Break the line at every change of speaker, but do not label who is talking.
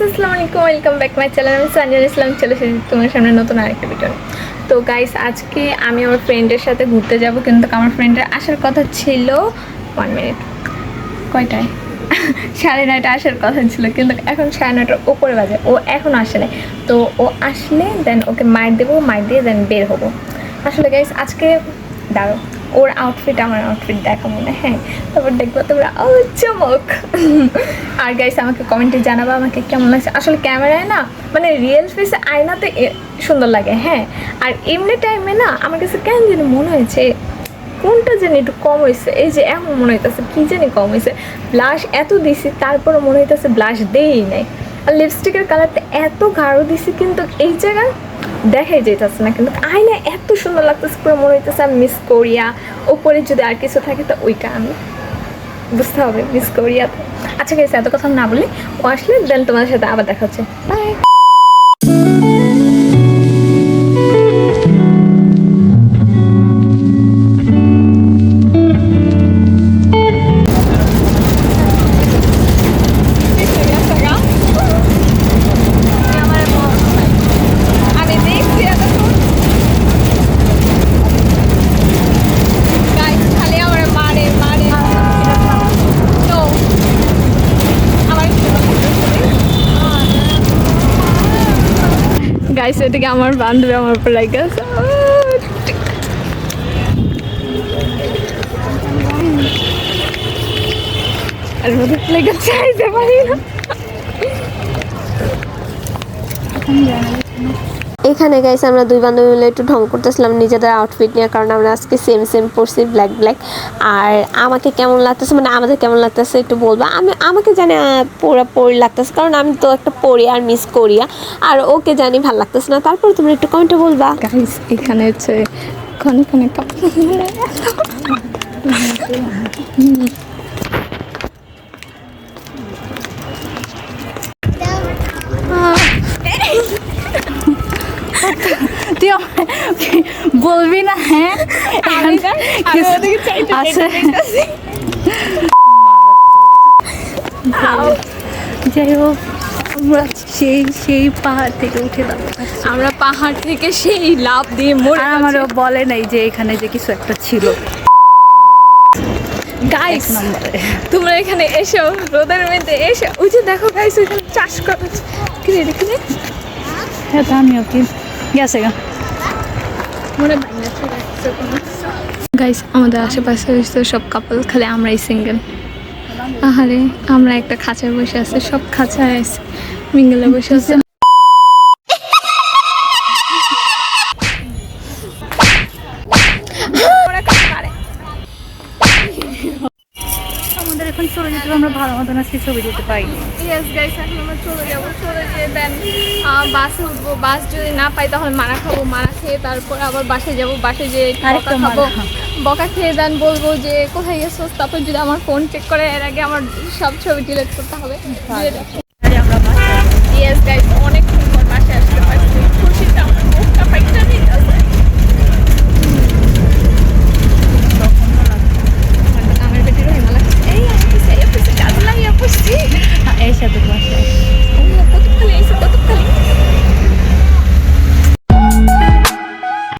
আসসালামু আলাইকুম, welcome back my channel. আমি সানজান ইসলাম চলে এসেছি তোমার সামনে নতুন আরেকটা ভিডিও। তো গাইস, আজকে আমি আমার ফ্রেন্ডের সাথে ঘুরতে যাব, কিন্তু আমার ফ্রেন্ডের আসার কথা ছিল 1 মিনিট কয়টায় 9:30 আসার কথা ছিল, কিন্তু এখন 9:30 উপরে বাজে, ও এখন আসে নাই। তো ও আসলে দেন ওকে মাইর দেবো, মাইর দিয়ে দেন বের হবো। আসলে গাইস আজকে দাঁড়ো, ওর আউটফিট আমার আউটফিট দেখা মনে, হ্যাঁ তারপর দেখবো তোমরা ও চমক। আর গাইস আমাকে কমেন্টে জানাবো আমাকে কেমন লাগছে। আসলে ক্যামেরায় না, মানে রিয়েল ফেসে আয়নাতে সুন্দর লাগে, হ্যাঁ, আর এমনি টাইমে না আমার কাছে কেন জানি মনে হয়েছে কোনটা জানি একটু কম হয়েছে। এই যে এখন মনে হইতেছে কি জানি কম হয়েছে, ব্লাশ এত দিছি তারপরে মনে হইতেছে ব্লাশ দেই নাই। আর লিপস্টিকের কালারটা এত গাঢ় দিছি, কিন্তু এই জায়গায় দেখাই যেতেছে না, কিন্তু আয়না এত সুন্দর লাগতেছে, পুরো মনে হইতেছে আমি মিস কোরিয়া। ওপরে যদি আর কিছু থাকে তো ওইটা আমি বুঝতে হবে মিস কোরিয়াতে। আচ্ছা গেছে, এত কথা না বলি, ও আসলে দেন তোমাদের সাথে আবার দেখা হচ্ছে। বাই। গাইস এদিকে আমার বান্ধবী আমার উপর লাইক আছে, আর ওদের লেগে চাইতে পারি না।
এখানে গাইস আমরা দুই বান্ধবী মিলে একটু ঢং করতেছিলাম নিজেদের আউটফিট নিয়ে, কারণ আমরা আজকে সেম সেম পরছি, ব্ল্যাক ব্ল্যাক। আর আমাকে কেমন লাগতেছে, মানে আমাদের কেমন লাগতেছে একটু বলবা। আমাকে জানি পুরো পরি লাগতেছে, কারণ আমি তো একটা পরি আর মিস কোরিয়া, আর ওকে জানি ভালো লাগতেছে না। তারপর তোমরা একটু কমেন্টে বলবা।
গাইস এখানে হচ্ছে ক্ষণে ক্ষণে
তুই বলবি না? হ্যাঁ যাই হোক, আমরা সেই পাহাড় থেকে উঠে
আমরা পাহাড় থেকে সেই লাফ দিয়ে মরে।
আমারও বলে নাই যে এখানে যে কিছু একটা ছিল।
গাইস তোমরা এখানে এসো, রোদের মধ্যে এসো, ওই যে দেখো গাইস ওইখানে চাষ করা হচ্ছে। কি রে দেখি?
হ্যাঁ তো আমিও কি গেছে গা
মনে গাইস আমাদের আশেপাশে হচ্ছে সব কাপল, খালি আমরাই সিঙ্গেল। আহারে আমরা একটা খাঁচায় বসে আছি, সব খাঁচায় আছে মিঙ্গলে বসে আছে।
আমাদের এখন চলে যেতে, আমরা ভালো মতন আজকে ছবি দিতে পাইনি।
ইয়েস গাইস, এখন আমরা চলে যাবো, চলে গিয়ে দেন বাসে উঠবো। বাস যদি না পাই তাহলে মারা খাবো, মারা খেয়ে তারপর আবার বাসে যাবো, বাসে যে বকা খাবো, বকা খেয়ে দেন বলবো যে কোথায় গেছো। তারপর যদি আমার ফোন চেক করে, এর আগে আমার সব ছবি ডিলিট করতে হবে। ইয়েস গাইস, অনেক